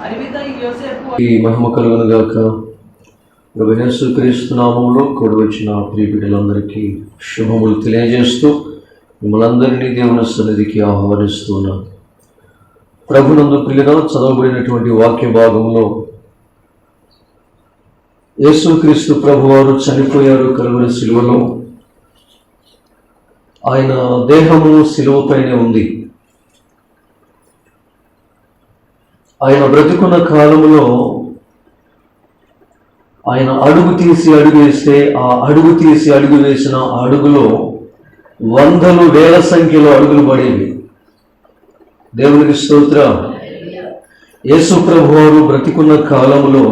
ఈ మహిమ కలుగును గాక. ప్రభువైన యేసుక్రీస్తు నామములో కూడి వచ్చిన ప్రియ బిడ్డలందరికీ శుభములు తెలియజేస్తూ మిమ్మల్ని అందరినీ దేవుని సన్నిధికి ఆహ్వానిస్తున్నాను. ప్రభునందు ప్రియుగా చదవబడినటువంటి వాక్య భాగంలో యేసుక్రీస్తు ప్రభువారు చనిపోయారు కలువరి శిలువలో. ఆయన దేహము శిలువపైనే ఉంది. ఆయన బ్రతుకున్న కాలంలో ఆయన అడుగు తీసి అడుగు వేస్తే ఆ అడుగు తీసి అడుగు వేసిన అడుగులో వందలు వేల సంఖ్యలో అడుగులు పడేవి. దేవునికి స్తోత్రం. యేసు ప్రభువారు బ్రతికున్న కాలంలో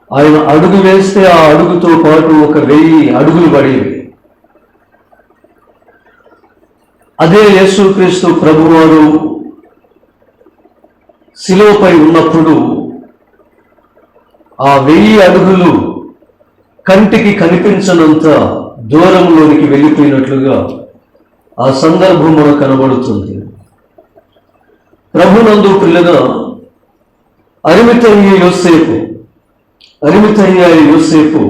ఆయన అడుగు వేస్తే ఆ అడుగుతో పాటు 1000 అడుగులు పడేవి. అదే యేసుక్రీస్తు ప్రభువారు శిలువపై ఉన్నప్పుడు ఆ 1000 అడుగులు కంటికి కనిపించనంత దూరంలోనికి వెళ్ళిపోయినట్లుగా ఆ సందర్భం మనకు కనబడుతుంది. ప్రభునందు ప్రియులుగా అరిమతయ్య యోసేపు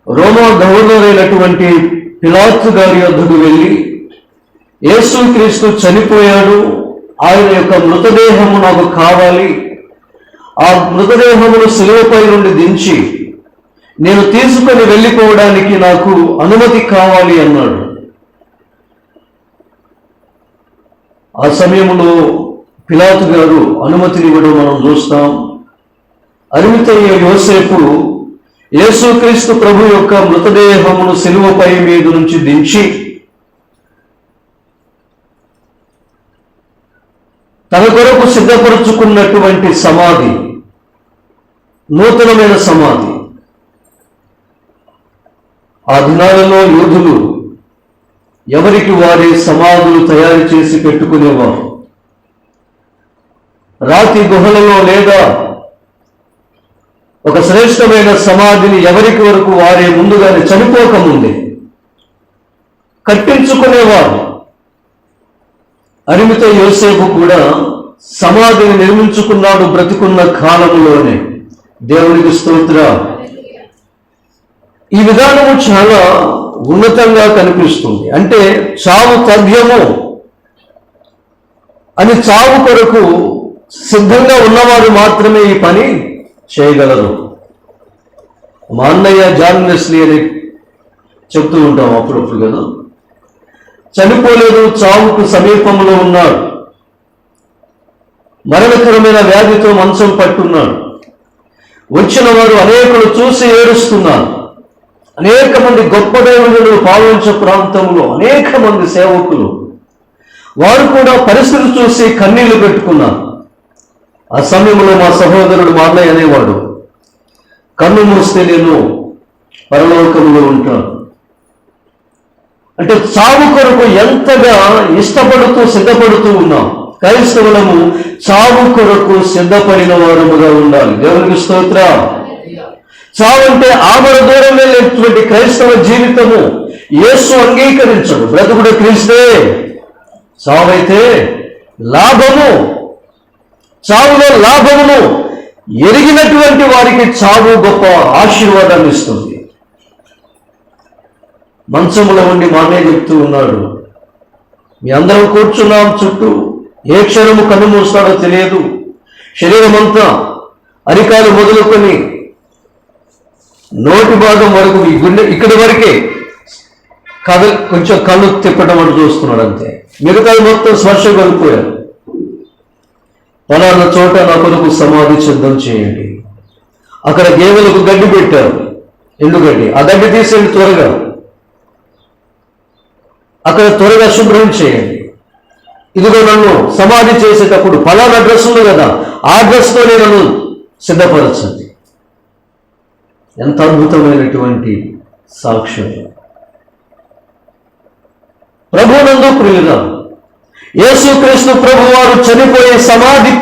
రోమా గవర్నర్ అయినటువంటి పిలాతు గారి వద్దకు వెళ్ళి యేసుక్రీస్తు చనిపోయాడు, ఆయన యొక్క మృతదేహము నాకు కావాలి, ఆ మృతదేహమును శిలువపై నుండి దించి నేను తీసుకొని వెళ్ళిపోవడానికి నాకు అనుమతి కావాలి అన్నాడు. ఆ సమయంలో పిలాతు గారు అనుమతినివ్వడం మనం చూస్తాం. అరిమతయ్య యోసేపు యేసుక్రీస్తు ప్రభు యొక్క మృతదేహమును శిలువపై మీద నుంచి దించి తన కొరకు సిద్ధపరుచుకున్నటువంటి సమాధి, నూతనమైన సమాధి. ఆ దినాలలో యోధులు ఎవరికి వారి సమాధులు తయారు చేసి పెట్టుకునేవారు. రాతి గుహలలో లేదా ఒక శ్రేష్టమైన సమాధిని ఎవరికి వరకు వారే ముందుగానే చనిపోకముందే కట్టించుకునేవారు. అరిమతయ్య యోసేపు కూడా సమాధిని నిర్మించుకున్నాడు బ్రతికున్న కాలంలోనే. దేవునికి స్తోత్రం. ఈ విధానము చాలా ఉన్నతంగా కనిపిస్తుంది. అంటే చావు తథ్యము అని చావు కొరకు సిద్ధంగా ఉన్నవారు మాత్రమే ఈ పని చేయగలరు. మా అన్నయ్య జాన్ వెస్లీ అని చెప్తూ ఉంటాం అప్పుడప్పుడు కదా. చనిపోలేదు, చావుకు సమీపంలో ఉన్నాడు, మరణకరమైన వ్యాధితో మంచం పట్టున్నాడు. వచ్చిన వారు అనేకులు చూసి ఏడుస్తున్నారు. అనేక మంది గొప్ప దేవుళ్ళు పాల్వంచ ప్రాంతంలో అనేక మంది సేవకులు వారు కూడా పరిస్థితి చూసి కన్నీళ్లు పెట్టుకున్నారు. ఆ సమయంలో మా సహోదరుడు మా అన్నయ్య అనేవాడు, కన్ను మూస్తే నేను పరలోకంలో ఉంటాను. అంటే చావు కొరకు ఎంతగా ఇష్టపడుతూ సిద్ధపడుతూ ఉన్నాం. క్రైస్తవులము చావు కొరకు సిద్ధపడిన వారముగా ఉండాలి. దేవునికి స్తోత్రం. చావు అంటే ఆమర దూరం వెళ్ళేటువంటి క్రైస్తవ జీవితము యేసు అంగీకరించడు. బ్రతుకుడు క్రీస్తే, చావైతే లాభము. చావులో లాభమును ఎరిగినటువంటి వారికి చావు గొప్ప ఆశీర్వాదాన్ని ఇస్తుంది. మంచములో ఉండి మానే చెప్తూ ఉన్నాడు, మీ అందరం కూర్చున్నాం చుట్టూ, ఏ క్షణము కన్ను మూస్తాడో తెలియదు. శరీరం అంతా అరికాలు మొదలుకొని నోటి భాగం వరకు ఈ గుండె ఇక్కడి వరకే కొంచెం కళ్ళు తిప్పడం అని చూస్తున్నాడు అంతే. మిగతాది మొత్తం స్పర్శ కోల్పోయారు. పలానా చోట నా కొరకు సమాధి సిద్ధం చేయండి. అక్కడ గేదెలకు గడ్డి పెట్టారు, ఎండుగడ్డి. ఆ గడ్డి తీసేయండి త్వరగా, అక్కడ త్వరగా శుభ్రం చేయండి. ఇదిగో నన్ను సమాధి చేసేటప్పుడు ఫలానా డ్రెస్ ఉంది కదా, ఆ డ్రెస్తోనే నన్ను సిద్ధపరచండి. ఎంత అద్భుతమైనటువంటి సాక్ష్యం. ప్రభునందు ప్రియులుగా యేసుక్రీస్తు ప్రభువారు చనిపోయే సమాధి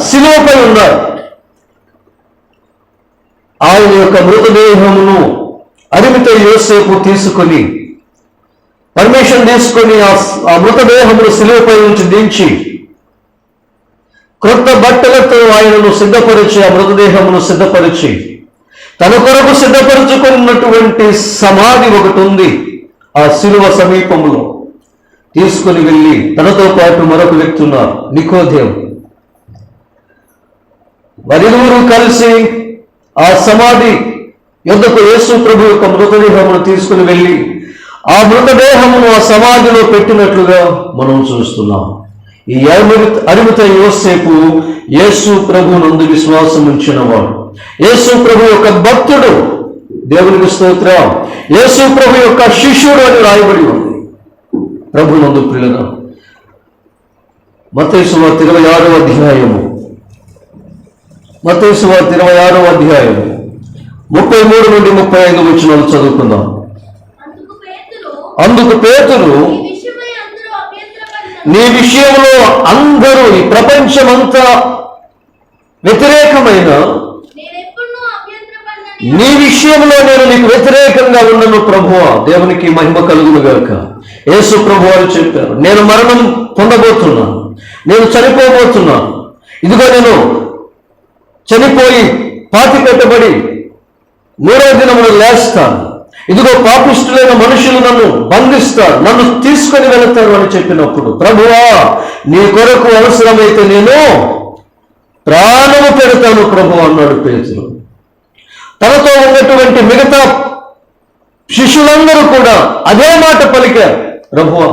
శిలువపై ఉన్నారు. ఆయన యొక్క మృతదేహమును అరిమతయ్య యోసేపు తీసుకొని పర్మిషన్ తీసుకొని ఆ మృతదేహమును శిలువపై నుంచి దించి క్రొత్త బట్టలతో ఆయనను సిద్ధపరిచి, ఆ మృతదేహమును సిద్ధపరిచి, తన కొరకు సిద్ధపరుచుకున్నటువంటి సమాధి ఒకటి ఉంది ఆ శిలువ సమీపంలో. తీసుకుని వెళ్ళి తనతో పాటు మరొక వ్యక్తి ఉన్నారు, నికోదేము. వారిరువురు కలిసి ఆ సమాధి యొద్దకు యేసు ప్రభు యొక్క మృతదేహమును తీసుకుని వెళ్ళి ఆ మృతదేహమును ఆ సమాధిలో పెట్టినట్లుగా మనం చూస్తున్నాం. ఈ అరిమతయి యోసేపు యేసు ప్రభు నందు విశ్వాసం ఉంచినవాడు, యేసు ప్రభు యొక్క భక్తుడు. దేవునికి స్తోత్రం. యేసు ప్రభు యొక్క శిష్యుడు అని రాయబడి ఉంది. ప్రభు నందు ప్రియులుగా మత్తయి సువార్త 26వ అధ్యాయము, మత్తయి సువార్త 26వ అధ్యాయము 33 నుండి 35 వచనాలు చదువుకుందాం. అందుకు పేతురు, నీ విషయంలో అందరూ, ఈ ప్రపంచమంతా వ్యతిరేకమైన నీ విషయంలో నేను నీకు వ్యతిరేకంగా ఉండను ప్రభువా. దేవునికి మహిమ కలుగును గాక. యేసు ప్రభు వారు చెప్పారు, నేను మరణం పొందబోతున్నాను, నేను చనిపోబోతున్నాను. ఇదిగో నేను చనిపోయి పాతి పెట్టబడి 3వ దినమున లేస్తాను. ఇదిగో పాపిష్టులైన మనుషులు నన్ను బంధిస్తారు, నన్ను తీసుకొని వెళతారు అని చెప్పినప్పుడు, ప్రభువా నీ కొరకు అవసరమైతే నేను ప్రాణము పెడతాను ప్రభు అన్నాడు పేతురు. తనతో ఉన్నటువంటి మిగతా శిష్యులందరూ కూడా అదే మాట పలికారు, ప్రభువా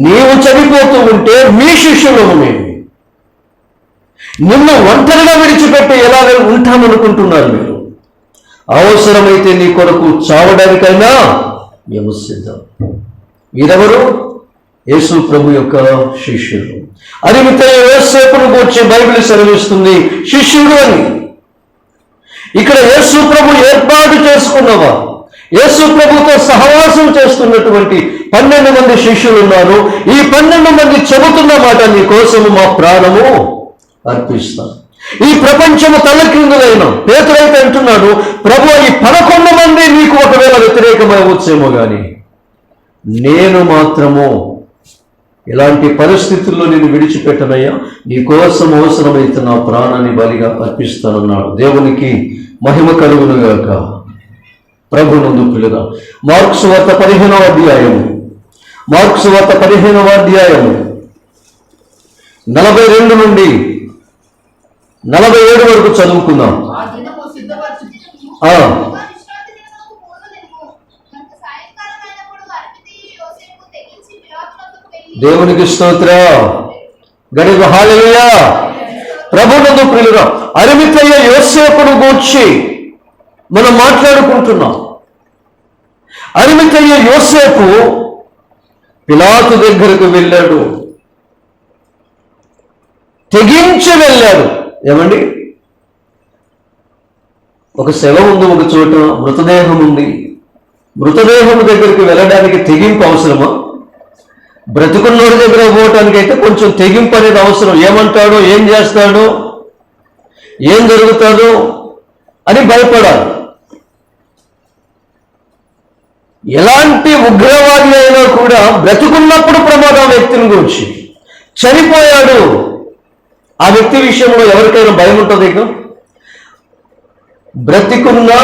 నీవు చనిపోతూ ఉంటే మీ శిష్యులము మేము, నిన్ను ఒంటరిగా విడిచిపెట్టి ఎలా ఉంటామనుకుంటున్నారు మీరు? అవసరమైతే నీ కొరకు చావడానికైనా మేము సిద్ధం. వీరెవరు? యేసు ప్రభు యొక్క శిష్యులు. అరిమతయి యోసేపును గూర్చి బైబిల్ సెలవిస్తుంది శిష్యుడు అని. ఇక్కడ యేసు ప్రభు ఏర్పాటు చేసుకున్నవా, యేసు ప్రభుతో సహవాసం చేస్తున్నటువంటి 12 మంది శిష్యులు ఉన్నారు. ఈ 12 మంది చెబుతున్న మాట, నీ కోసము మా ప్రాణము అర్పిస్తాం. ఈ ప్రపంచము తలకిందులైన పేతురైతే అంటున్నాడు, ప్రభు ఈ 11 మంది నీకు ఒకవేళ వ్యతిరేకమైవచ్చేమో కానీ నేను మాత్రము ఇలాంటి పరిస్థితుల్లో నేను విడిచిపెట్టనయ్యా, నీ కోసం అవసరమైతే నా ప్రాణాన్ని బలిగా అర్పిస్తానన్నాడు. దేవునికి మహిమ కలుగునుగాక. ప్రభు నందు ప్రియులుగా మార్కు సువార్త 15వ అధ్యాయము, మార్కు సువార్త 15వ అధ్యాయము 42 నుండి 47 వరకు చదువుకుందాం. దేవునికి స్తోత్రం. గడిగ హల్లెలూయా. ప్రభునందు ప్రియులుగా అరిమతయి యోసేపును గూర్చి మనం మాట్లాడుకుంటున్నాం. అరిమతయి యోసేపు పిలాతు దగ్గరకు వెళ్ళాడు, తెగించి వెళ్ళాడు. ఏమండి, ఒక శవం ఉంది, ఒక చోట మృతదేహం ఉంది. మృతదేహం దగ్గరికి వెళ్ళడానికి తెగింపు అవసరమా? బ్రతుకున్నోడి దగ్గర పోవటానికి అయితే కొంచెం తెగింపు అనేది అవసరం. ఏమంటాడో, ఏం చేస్తాడో, ఏం జరుగుతాడో అని భయపడాలి. ఎలాంటి ఉగ్రవాది అయినా కూడా బ్రతుకున్నప్పుడు ప్రమాదం వ్యక్తిని గురించి, చనిపోయాడు ఆ వ్యక్తి విషయంలో ఎవరికైనా భయం ఉంటుంది? ఇక బ్రతికున్నా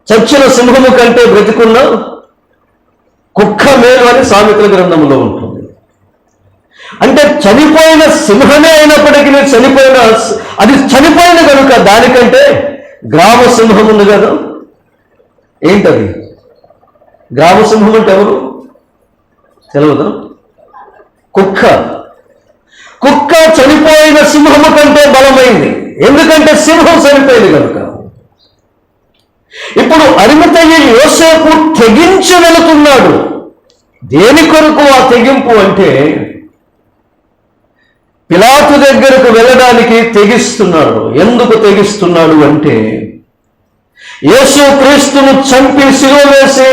చచ్చిన సింహము కంటే బ్రతికున్నా కుక్క మేలు అని సామెతల గ్రంథంలో ఉంటుంది. అంటే చనిపోయిన సింహమే అయినప్పటికీ అది చనిపోయిన కనుక దానికంటే గ్రామ సింహం ఉంది కదా. ఏంటది? గ్రామ సింహం అంటే ఎవరు తెలియదా? కుక్క. కుక్క చనిపోయిన సింహము కంటే బలమైంది, ఎందుకంటే సింహం చనిపోయింది కనుక. ఇప్పుడు అరిమతయి యోసేపు తెగించి వెళుతున్నాడు. దేని కొరకు ఆ తెగింపు అంటే, పిలాతు దగ్గరకు వెళ్ళడానికి తెగిస్తున్నాడు. ఎందుకు తెగిస్తున్నాడు అంటే, యేసు క్రీస్తును చంపి శిలువ వేసి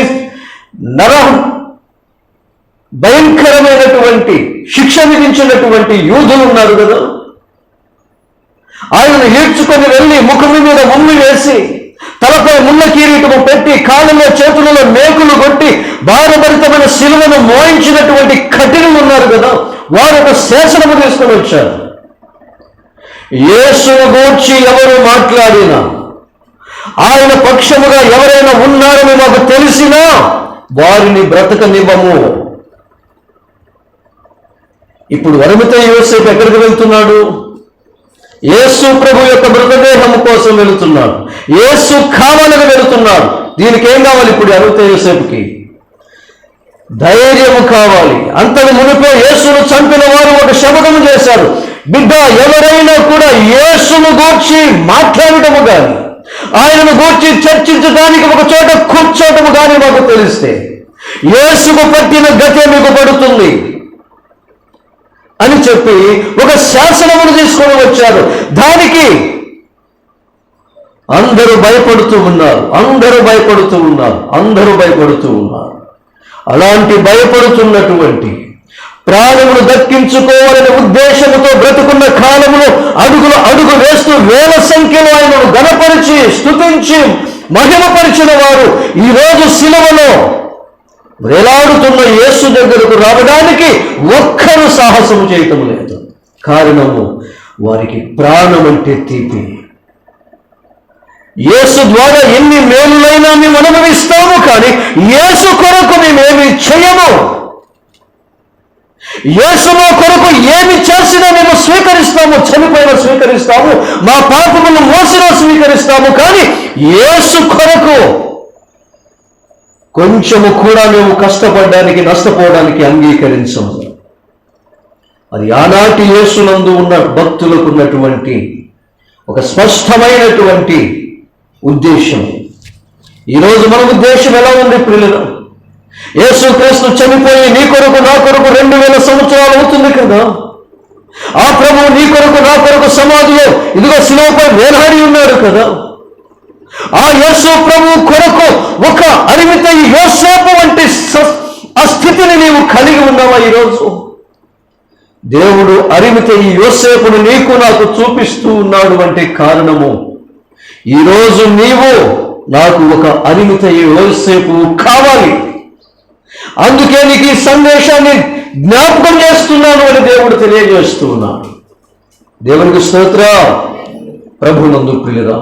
భయంకరమైనటువంటి శిక్ష విధించినటువంటి యూదులు ఉన్నారు కదా, ఆయనను ఈడ్చుకొని వెళ్ళి ముఖము మీద ఉమ్మి వేసి తలపై ముళ్ళ కిరీటము పెట్టి కాళ్ళలో చేతులలో మేకులు కొట్టి భారభరితమైన శిలువను మోయించినటువంటి కఠినలు ఉన్న ఉన్నారు కదా, వారు ఒక శాసనము తీసుకొని వచ్చారు. యేసును గూర్చి ఎవరు మాట్లాడినా, ఆయన పక్షముగా ఎవరైనా ఉన్నారని మాకు తెలిసినా వారిని బ్రతకనివ్వము. ఇప్పుడు అరిమతయి యోసేపు ఎక్కడికి వెళ్తున్నాడు? యేసు ప్రభు యొక్క మృతదేహం కోసం వెళుతున్నాడు. యేసు కావాలని వెళుతున్నాడు. దీనికి ఏం కావాలి? ఇప్పుడు అరిమతయి యోసేపుకి ధైర్యము కావాలి. అంతకు మునిపే యేసును చంపిన వారు ఒక శపథము చేశారు, బిడ్డ ఎవరైనా కూడా యేసును గూర్చి మాట్లాడటము కానీ, ఆయనను గూర్చి చర్చించడానికి ఒక చోట కూర్చోటము కానీ మాకు తెలిస్తే యేసుకు పట్టిన గతే మీకు పడుతుంది అని చెప్పి ఒక శాసనమును తీసుకొని వచ్చారు. దానికి అందరూ భయపడుతూ ఉన్నారు. అలాంటి భయపడుతున్నటువంటి, ప్రాణమును దక్కించుకోవాలనే ఉద్దేశముతో బ్రతుకున్న కాలములో అడుగు వేస్తూ వేల సంఖ్యలో ఆయనను ఘనపరిచి స్తుతించి మహిమపరిచిన వారు ఈరోజు శిలువలో వేలాడుతున్న యేసు దగ్గరకు రావడానికి ఒక్కరు సాహసం చేయటం లేదు. కారణము వారికి ప్రాణం అంటే తీపి. యేసు ద్వారా ఎన్ని మేలులైనా మేము అనుభవిస్తాము, కానీ యేసు కొరకు మేమేమి చేయము. యేసు మా కొరకు ఏమి చేసినా మేము స్వీకరిస్తాము. చనిపోయినా స్వీకరిస్తాము, మా పాపమును మోసినా స్వీకరిస్తాము, కానీ యేసు కొరకు కొంచెము కూడా మేము కష్టపడడానికి, నష్టపోవడానికి అంగీకరించము. అది ఆనాటి యేసునందు ఉన్న భక్తులకు ఉన్నటువంటి ఒక స్పష్టమైనటువంటి ఉద్దేశం. ఈరోజు మన ఉద్దేశం ఎలా ఉంది ప్రియులారా? యేసు క్రీస్తు చనిపోయి నీ కొరకు నా కొరకు 2000 సంవత్సరాలు అవుతుంది కదా. ఆ ప్రభువు నీ కొరకు నా కొరకు సమాధిలో ఇదిగో శిలువపై వేలాడి ఉన్నాడు కదా. ఆ యేసు ప్రభు కొరకు ఒక అరిమతయి యోసేపు వంటి ఆ స్థితిని నీవు కలిగి ఉన్నావా? ఈరోజు దేవుడు అరిమతయి యోసేపును నీకు నాకు చూపిస్తూ ఉన్నాడు అంటే కారణము, ఈరోజు నీవు నాకు ఒక అరిమతయి యోసేపు కావాలి. అందుకే నీకు ఈ సందేశాన్ని జ్ఞాపకం చేస్తున్నాను అని దేవుడు తెలియజేస్తూ ఉన్నాడు. దేవునికి స్తోత్రం. ప్రభునందు ప్రియురా,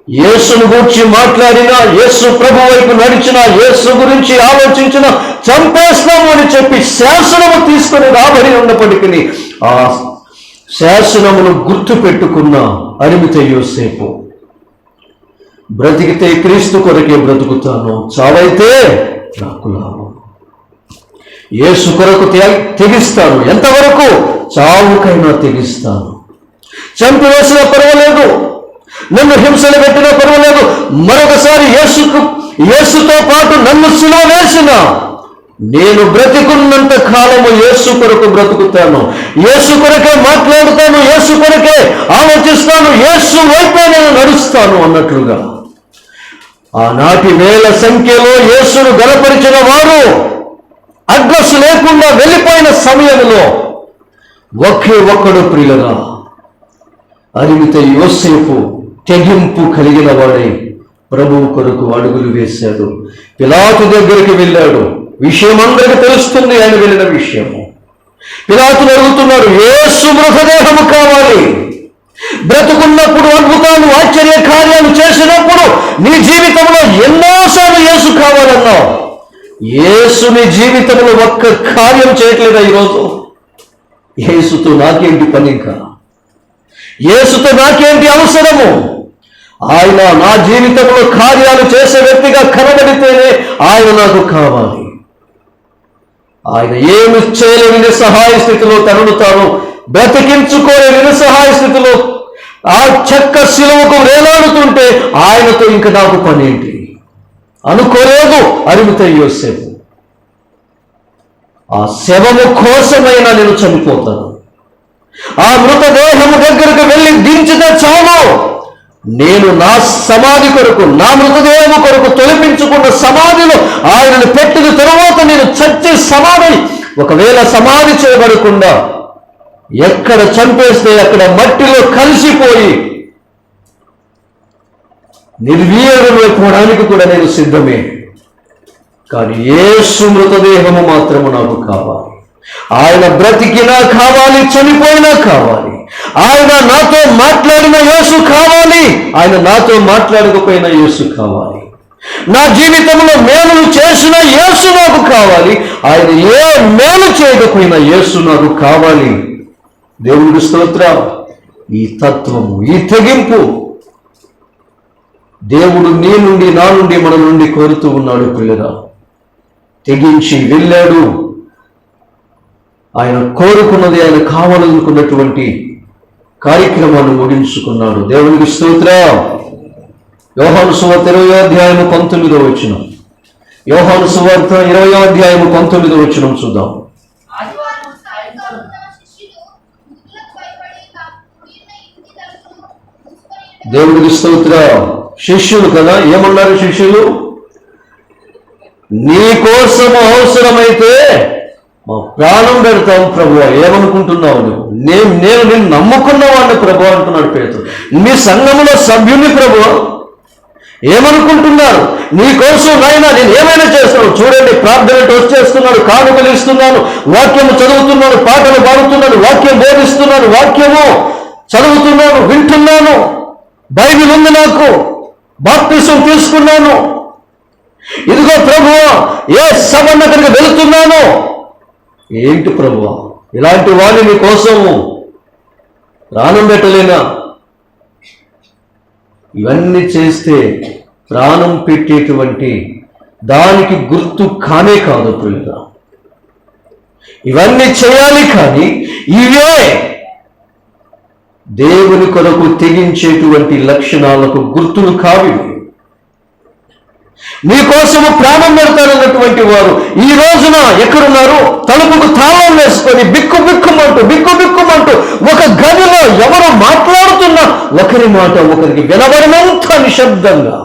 యేసును గురించి మాట్లాడినా, యేసు ప్రభు వైపు నడిచినా, యేసు గురించి ఆలోచించినా చంపేస్తాము అని చెప్పి శాసనము తీసుకొని రాబడి ఉన్నప్పటికీ ఆ శాసనమును గుర్తు పెట్టుకున్న అరిమతయి యోసేపు, బ్రతికితే క్రీస్తు కొరకే బ్రతుకుతాను, చావైతే నాకు లాభం. యేసు కొరకు తెగిస్తాను, ఎంతవరకు? చావుకైనా తెగిస్తాను. చంపివేసినా పర్వాలేదు, నన్ను హింసలు పెట్టినా పర్వాలేదు, మరొకసారి యేసుతో పాటు నన్ను సిలువ వేసిన నేను బ్రతికున్నంత కాలము యేసు కొరకు బ్రతుకుతాను, యేసు కొరకే మాట్లాడుతాను, యేసు కొరకే ఆలోచిస్తాను, యేసు వైపే నేను నడుస్తాను అన్నట్లుగా ఆనాటి వేల సంఖ్యలో యేసును గణపరిచిన వారు అడ్రస్ లేకుండా వెళ్ళిపోయిన సమయంలో ఒకే ఒక్కడు ప్రియులగా అరిమతయి యోసేపు తెగింపు కలిగిన వాడై ప్రభువు కొరకు అడుగులు వేశాడు. పిలాతు దగ్గరికి వెళ్ళాడు. విషయం అందరికీ తెలుస్తుంది, ఆయన వెళ్ళిన విషయము. పిలాతును అడుగుతున్నాడు, యేసు మృతదేహము కావాలి. బ్రతుకున్నప్పుడు అద్భుతాలు, ఆశ్చర్య కార్యాలు చేసినప్పుడు నీ జీవితంలో ఎన్నోసార్లు యేసు కావాలన్నావు. యేసు నీ జీవితంలో ఒక్క కార్యం చేయట్లేదా ఈరోజు? యేసుతో నాకేంటి పని? ఇంకా యేసుతో నాకేంటి అవసరము? ఆయన నా జీవితంలో కార్యాలు చేసే వ్యక్తిగా కనబడితేనే ఆయన నాకు కావాలి. ఆయన ఏమి చేయలేని నిస్సహాయ స్థితిలో తనను తాను బ్రతికించుకోలేని నిస్సహాయ స్థితిలో ఆ చెక్క శిలువకు వేలాడుతుంటే ఆయనతో ఇంక నాకు పని ఏంటి అనుకోలేదు అరిమతయి యోసేపు. ఆ శవము కోసమైనా నేను చనిపోతాను, ఆ మృతదేహము దగ్గరకు వెళ్ళి దించితే చాలు, నేను నా సమాధి కొరకు, నా మృతదేహము కొరకు తొలిపించుకున్న సమాధిలో ఆయనను పెట్టిన తరువాత నేను చచ్చి సమాధి, ఒకవేళ సమాధి చేయబడకుండా ఎక్కడ చంపేస్తే అక్కడ మట్టిలో కలిసిపోయి నిర్వీర్యమైపోవడానికి కూడా నేను సిద్ధమే. కానీ యేసు మృతదేహము మాత్రము నాకు కావాలి. ఆయన బ్రతికినా కావాలి, చనిపోయినా కావాలి. ఆయన నాతో మాట్లాడిన యేసు కావాలి, ఆయన నాతో మాట్లాడకపోయిన యేసు కావాలి. నా జీవితంలో మేలు చేసిన యేసు నాకు కావాలి, ఆయన ఏ మేలు చేయకపోయిన యేసు నాకు కావాలి. దేవునికి స్తోత్రం. ఈ తత్వము, ఈ తెగింపు దేవుడు నీ నుండి, నా నుండి, మన నుండి కోరుతూ ఉన్నాడు. ప్రియుడా, తెగించి వెళ్ళాడు. ఆయన కోరుకున్నది, ఆయన కావాలనుకున్నటువంటి కార్యక్రమాన్ని ముగించుకున్నాడు. దేవునికి స్తోత్రం. యోహాను సువార్త 20వ అధ్యాయము 19వ వచనం. యోహాను సువార్త 20వ అధ్యాయము 19వ వచనం చూద్దాం. దేవునికి స్తోత్రం. శిష్యులు కదా, ఏమన్నారు శిష్యులు? నీ కోసము అవసరమైతే మా ప్రాణం పెడతాం ప్రభు. ఏమనుకుంటున్నావు నువ్వు? నేను నిన్ను నమ్ముకున్నవాడిని ప్రభు అంటున్నాడు పేతురు. నీ సంఘములో సభ్యుని ప్రభు. ఏమనుకుంటున్నారు? నీ కోసం నాయనా నేను ఏమైనా చేస్తున్నాను. చూడండి, ప్రార్థన టోస్ట్ చేస్తున్నాడు, కానుకలు ఇస్తున్నాను, వాక్యము చదువుతున్నాను, పాటలు పాడుతున్నాను, వాక్యం బోధిస్తున్నాను, వాక్యము చదువుతున్నాను, వింటున్నాను, బైబిల్ ఉంది నాకు, బాప్తిసం తీసుకున్నాను. ఇదిగో ప్రభువా, ఏ సభ దగ్గరికి వెళుతున్నాను. ఏంటి ప్రభువా, ఇలాంటి వాడిని నీ కోసము ప్రాణం పెట్టలేనా? ఇవన్నీ చేస్తే ప్రాణం పెట్టేటువంటి దానికి గుర్తు కానే కాదు ప్రియుడా. ఇవన్నీ చేయాలి, కానీ ఇవే దేవుని కొరకు తెగించేటువంటి లక్షణాలకు గుర్తులు కావి. నీకోసము ప్రాణం పెడతారన్నటువంటి వారు ఈ రోజున ఎక్కడున్నారు? తలుపుకు తాళం వేసుకొని బిక్కుబిక్కుమంటూ ఒక గదిలో ఎవరు మాట్లాడుతున్నా ఒకరి మాట ఒకరికి వినబడినంత నిశ్శబ్దంగా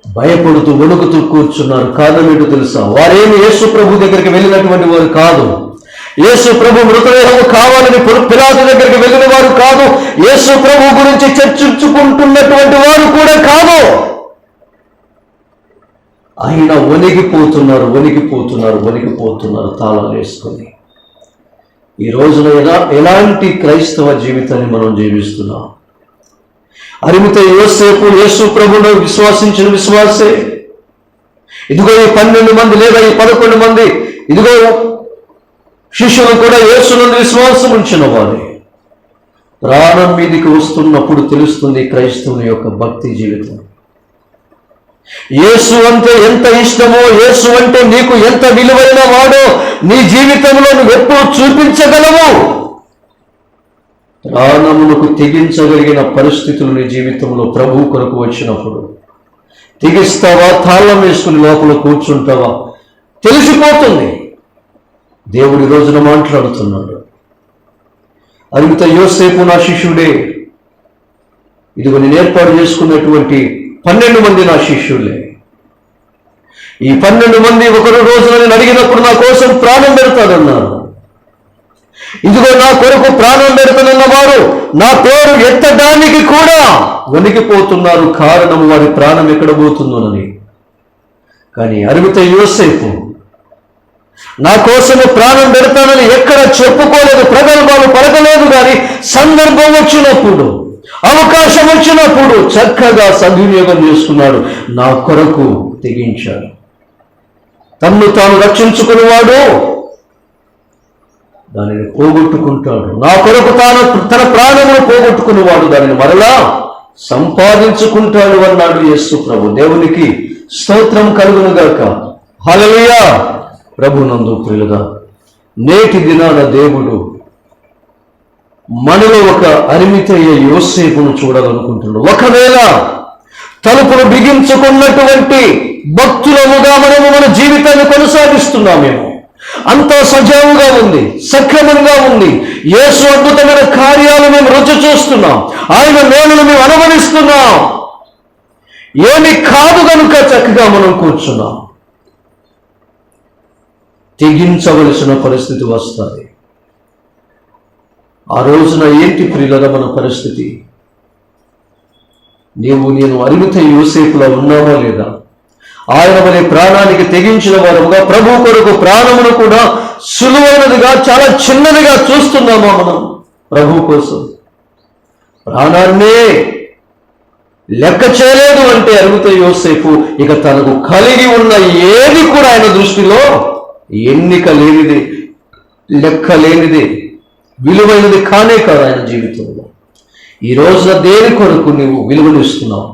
భయపడుతూ వణుకుతూ కూర్చున్నారు. కారణం ఏంటో తెలుసా? వారేమి యేసు ప్రభు దగ్గరికి వెళ్ళినటువంటి వారు కాదు. యేసు ప్రభు మృతదేహము కావాలని పిలాతు దగ్గరికి వెళ్ళిన వారు కాదు. యేసు ప్రభు గురించి చర్చించుకుంటున్నటువంటి వారు కూడా కాదు. ఆయన వణికిపోతున్నారు తాళాలు వేసుకొని. ఈ రోజున ఎలాంటి క్రైస్తవ జీవితాన్ని మనం జీవిస్తున్నాం? అరిమతయి యోసేపు యేసు ప్రభువును విశ్వాసించిన విశ్వాసే. ఇదిగో ఈ 12 మంది లేదా ఈ 11 మంది ఇదిగో శిష్యులు కూడా యేసునందు విశ్వాసం ఉంచిన వారే. ప్రాణం మీదికి వస్తున్నప్పుడు తెలుస్తుంది క్రైస్తవుని యొక్క భక్తి జీవితం. యేసు అంటే ఎంత ఇష్టమో, యేసు అంటే నీకు ఎంత విలువైన వాడో నీ జీవితంలో నువ్వు ఎప్పుడు చూపించగలవు. ప్రాణములకు తెగించగలిగిన పరిస్థితులు నీ జీవితంలో ప్రభు కొరకు వచ్చినప్పుడు తెగిస్తావా, తాళం వేసుకుని లోపల కూర్చుంటావా తెలిసిపోతుంది. దేవుడి రోజున మాట్లాడుతున్నాడు. అరిమిత యోసేపు నా శిష్యుడే. ఇదిగో నేను ఏర్పాటు చేసుకున్నటువంటి 12 మంది నా శిష్యులే. ఈ 12 మంది ఒకరు రోజున నేను అడిగినప్పుడు నా కోసం ప్రాణం పెడతాడన్నారు. ఇదిగో నా కొరకు ప్రాణం పెడతానన్న వారు నా పేరు ఎత్తడానికి కూడా వణికిపోతున్నారు. కారణం వారి ప్రాణం ఎక్కడ పోతుందోనని. కానీ అరిమిత యోసేపు నా కోసము ప్రాణం పెడతానని ఎక్కడ చెప్పుకోలేదు, ప్రగల్భాలు పలకలేదు. కానీ సందర్భం వచ్చినప్పుడు, అవకాశం వచ్చినప్పుడు చక్కగా సద్వినియోగం చేసుకున్నాడు. నా కొరకు తెగించాడు. తన్ను తాను రక్షించుకునేవాడు దానిని పోగొట్టుకుంటాడు. నా కొరకు తన ప్రాణమును పోగొట్టుకునేవాడు దానిని మరలా సంపాదించుకుంటాడు అన్నాడు యేసు ప్రభు. దేవునికి స్తోత్రం కలుగునుగాక. హల్లెలూయా. ప్రభునందు ప్రియులుగా, నేటి దినాన దేవుడు మనలో ఒక అరిమితయ్య యోసేపును చూడాలనుకుంటున్నాడు. ఒకవేళ తలుపులు బిగించుకున్నటువంటి భక్తులముగా మనము మన జీవితాన్ని కొనసాగిస్తున్నామేమో, అంతా సజావుగా ఉంది, సక్రమంగా ఉంది, యేసు అద్భుతమైన కార్యాలు మేము రుచి చూస్తున్నాం, ఆయన మేలును మేము అనుభవిస్తున్నాం, ఏమి కాదు కనుక చక్కగా మనం కూర్చున్నాం. తెగించవలసిన పరిస్థితి వస్తుంది. ఆ రోజున ఏంటి ప్రియులరా మన పరిస్థితి? నేను అరిమిత యోసేపులా ఉన్నావా లేదా? ఆయన వలె ప్రాణానికి తెగించిన వారముగా ప్రభు కొరకు ప్రాణమును కూడా సులువైనదిగా, చాలా చిన్నదిగా చూస్తున్నామా మనం ప్రభు కోసం? ప్రాణాన్నే లెక్క చేయలేదు అంటే అరుగుతే యోసేపు ఇక తనకు కలిగి ఉన్న ఏది కూడా ఆయన దృష్టిలో ఎన్నిక లేనిది, లెక్క లేనిది, విలువైనది కానే కాదు ఆయన జీవితంలో. ఈ రోజున దేని కొరకు నీవు విలువనిస్తున్నావు?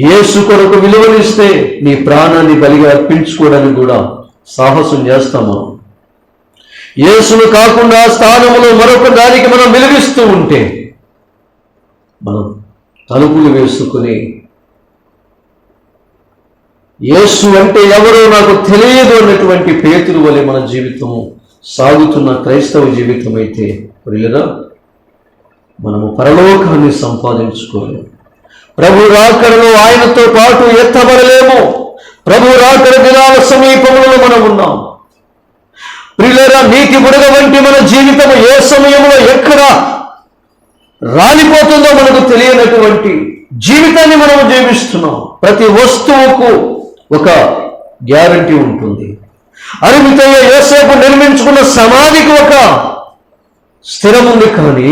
యేసు కొరకు విలువనిస్తే నీ ప్రాణాన్ని బలిగా అర్పించుకోవడానికి కూడా సాహసం చేస్తాము. యేసును కాకుండా స్థానంలో మరొక దానికి మనం విలువిస్తూ ఉంటే మనం తలుపులు వేసుకుని యేసు అంటే ఎవరో నాకు తెలియదు అన్నటువంటి పేతురు వలె మన జీవితము సాగుతున్న క్రైస్తవ జీవితం అయితే ప్రియులారా, మనము పరలోకాన్ని సంపాదించుకోలేము. ప్రభు రాకడలో ఆయనతో పాటు ఎత్తబడలేము. ప్రభు రాకడ దినాల సమీపంలో మనం ఉన్నాం. ప్రియులారా, నీటి బుడగ వంటి మన జీవితం ఏ సమయంలో ఎక్కడ రాలిపోతుందో మనకు తెలియనటువంటి జీవితాన్ని మనం జీవిస్తున్నాం. ప్రతి వస్తువుకు ఒక గ్యారంటీ ఉంటుంది. అరిమితయ్య యోసేపు నిర్మించుకున్న సమాధికి ఒక స్థిరం ఉంది, కానీ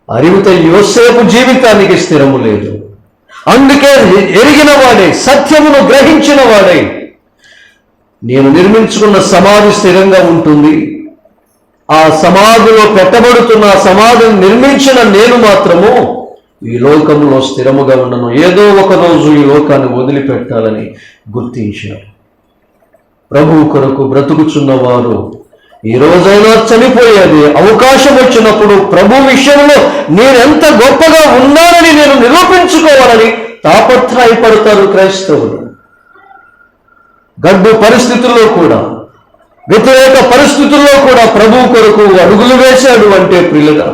అరిమితయ్య యోసేపు జీవితానికి స్థిరము లేదు. అందుకే ఎరిగిన వాడే, సత్యమును గ్రహించిన వాడే, నేను నిర్మించుకున్న సమాధి స్థిరంగా ఉంటుంది, ఆ సమాధిలో పెట్టబడుతున్న ఆ సమాధిని నిర్మించిన నేను మాత్రము ఈ లోకంలో స్థిరముగా ఉండను, ఏదో ఒక రోజు ఈ లోకాన్ని వదిలిపెట్టాలని గుర్తించారు. ప్రభువు కొరకు బ్రతుకుచున్న వారు ఈ రోజైనా చనిపోయేది అవకాశం వచ్చినప్పుడు ప్రభు విషయంలో నేనెంత గొప్పగా ఉన్నానని నేను నిరూపించుకోవాలని తాపత్రయపడతారు క్రైస్తవులు. గడ్డు పరిస్థితుల్లో కూడా, వ్యతిరేక పరిస్థితుల్లో కూడా ప్రభు కొరకు అడుగులు వేశాడు అంటే ప్రియులుగా,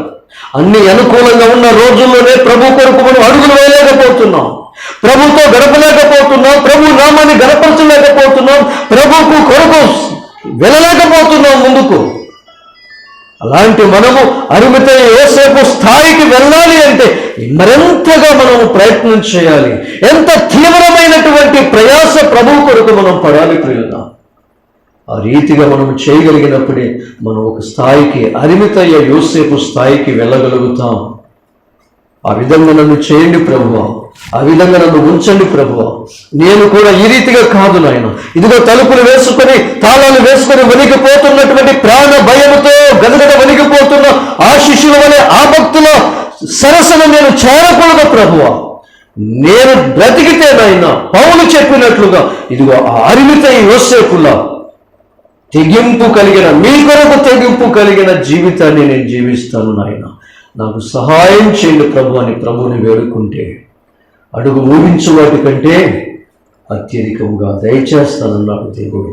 అన్ని అనుకూలంగా ఉన్న రోజుల్లోనే ప్రభు కొరకు మనం అడుగులు వేయలేకపోతున్నాం, ప్రభుతో గడపలేకపోతున్నాం, ప్రభు నామాన్ని గడపరచలేకపోతున్నాం, ప్రభుకు కొరకు వెళ్ళలేకపోతున్నాం ముందుకు. అలాంటి మనము అరిమితయ్య యోసేపు స్థాయికి వెళ్ళాలి అంటే మరింతగా మనము ప్రయత్నం చేయాలి. ఎంత తీవ్రమైనటువంటి ప్రయాస ప్రభు కొరకు మనం పడాలి ప్రియులుగా. ఆ రీతిగా మనం చేయగలిగినప్పుడే మనం ఒక స్థాయికి, అరిమితయ్య యోసేపు స్థాయికి వెళ్ళగలుగుతాం. ఆ విధంగా నన్ను చేయండి ప్రభువా, ఆ విధంగా నన్ను ఉంచండి ప్రభువా. నేను కూడా ఈ రీతిగా కాదు నాయన, ఇదిగో తలుపులు వేసుకొని తాళాలు వేసుకొని వణికిపోతున్నటువంటి ప్రాణ భయముతో గదగద వణికిపోతున్న ఆ శిష్యుల వలె ఆ భక్తుల సరసను నేను చేరకూడదు ప్రభువా. నేను బ్రతికితే నాయన పౌలు చెప్పినట్లుగా ఇదిగో ఆ అరిమితయ్య యోసేపులా తెగింపు కలిగిన, మీ కొరకు తెగింపు కలిగిన జీవితాన్ని నేను జీవిస్తాను నాయన, నాకు సహాయం చేయండి ప్రభు అని ప్రభువుని వేడుకుంటే అడుగు ఊహించు వాటి కంటే అత్యధికంగా దయచేస్తానన్నాడు దేవుడు.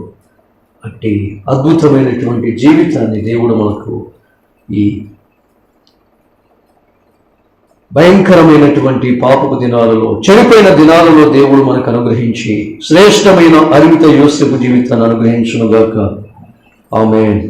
అట్టి అద్భుతమైనటువంటి జీవితాన్ని దేవుడు మనకు ఈ భయంకరమైనటువంటి పాపపు దినాలలో, చనిపోయిన దినాలలో దేవుడు మనకు అనుగ్రహించి శ్రేష్టమైన అరిమితయ్య యోసేపు జీవితాన్ని అనుగ్రహించునుగాక. ఆమేన్.